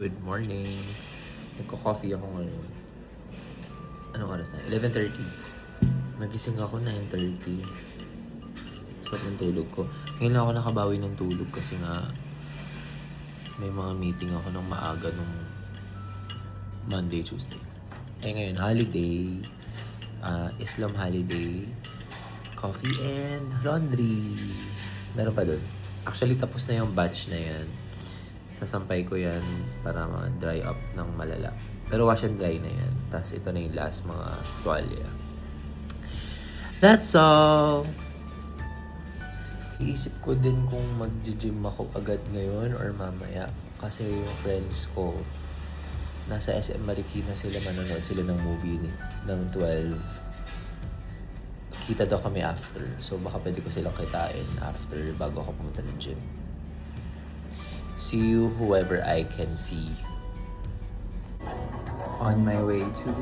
Good morning. Nagko-coffee ako ngayon. Anong oras na? 11:30. Nagising ako 9:30. Sarap ng tulog ko. Ngayon lang ako nakabawi ng tulog kasi nga may mga meeting ako ng maaga nung Monday, Tuesday. Eh ngayon, holiday. Islam holiday. Coffee and laundry. Meron pa dun. Actually, tapos na yung batch na yan. Sasampay ko yan para ma-dry up ng malala. Pero wash and dry na yan. Tapos ito na yung last mga tuwalya. That's all! Iisip ko din kung mag-gym ako agad ngayon or mamaya. Kasi yung friends ko, nasa SM Marikina sila, manonood sila ng movie ng 12. Kita daw kami after. So baka pwede ko silang kitain after bago ako pumunta ng gym. See you whoever I can see. On my way to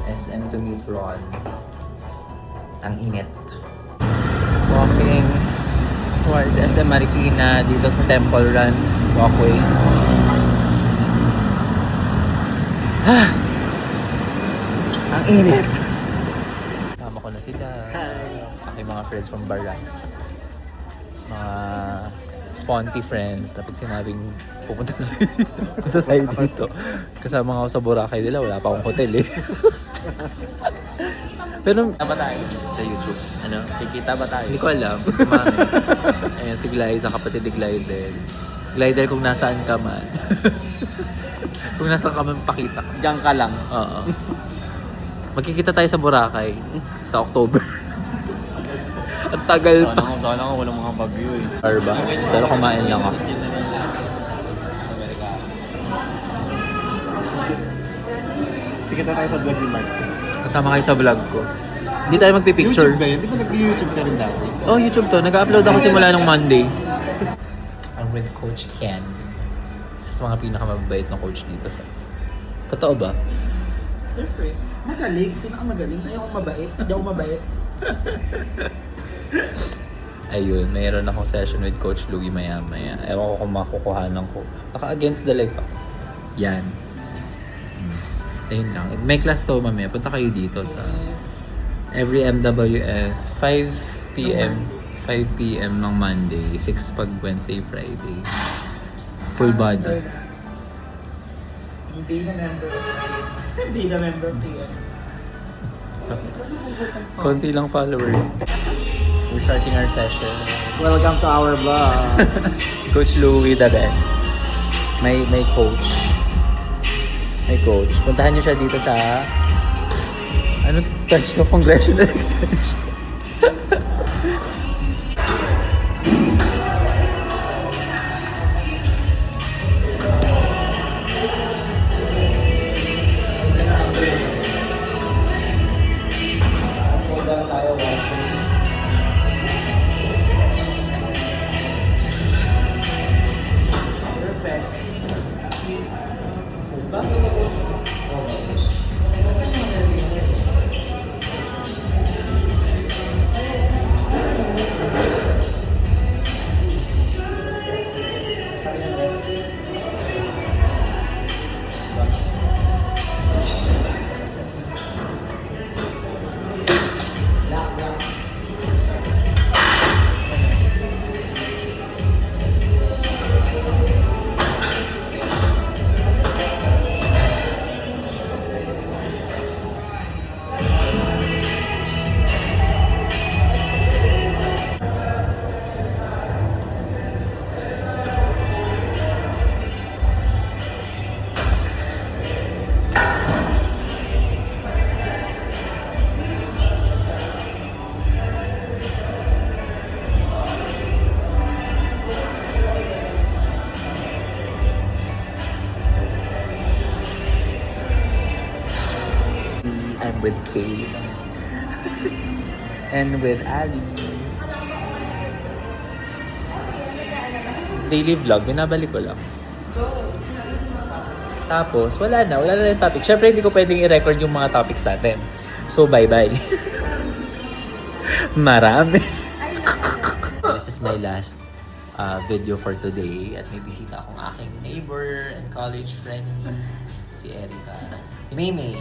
SM to meet Ron. Ang init. Walking towards SM Marikina dito sa Temple Run walkway. Ang init. Tama ko na sila. Aking mga friends from Baras. Mga sponty friends na pag sinabing pupunta tayo dito. Kasama ako sa Boracay nila, wala pa akong hotel eh. Pero ba tayo sa YouTube? Ano? Kikita ba tayo? Hindi ko alam. Ayan si Glyza, kapatid ni Glidel. Glidel kung nasaan ka man. Kung nasaan ka man, pakita ka. Diyan ka lang. Oo. Magkikita tayo sa Boracay sa October. Ang tagal pa. Sana nga walang mga bagyo eh. Arba. Pero kumain lang ako. Sige tayo sa vlog ni Mark. Kasama kayo sa vlog ko. Hindi tayo magpipicture. YouTube ba yun? Di ba nag-YouTube ka rin dati? Oh, YouTube to. Nag-upload ako simula nung Monday. I'm with Coach Ken. Isa sa mga pinakamabait na coach dito. Totoo ba? Siyempre, magaling. Pinakamagaling. Ayaw ko mabait. Hindi ako mabait. Ayun, mayroon akong session with Coach Louie maya-maya. Ewan ko kung makukuhanan ko. Baka against the light ako. Yan. Ayun lang. May class to mamaya. Punta kayo dito sa every MWF 5 p.m. 5 p.m. ng Monday, 6 pag Wednesday, Friday. Full body. Be the member. Be the member of TN. Konti lang follower. We're starting our session. Welcome to our vlog. Coach Louie, the best. May coach. May coach. Puntahan niyo siya dito sa ano, touch ko, Congressional Extension. I'm with Kate. And with Ali. Daily vlog, binabalik ko lang. Tapos, wala na yung topic. Syempre, hindi ko pwedeng i-record yung mga topics natin. So, bye-bye. Marami. This is my last video for today. At may bisita akong aking neighbor and college friend, si Erica. Si Maymay.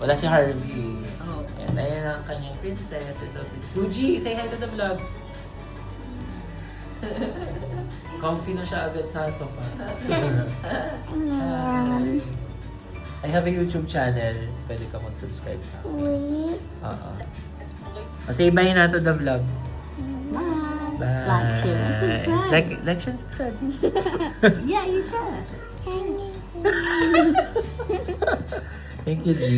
Wala si Harvey. Oh. And ayun ang kanyang princess. Ito, Fuji, say hi to the vlog. Comfy na siya agad sa sofa. I have a YouTube channel. Pwede ka mag-subscribe sa akin. Oo. Say bye na to the vlog. Bye. Like, share, and subscribe. Like, share, and subscribe. Yeah, you can. Thank you, G.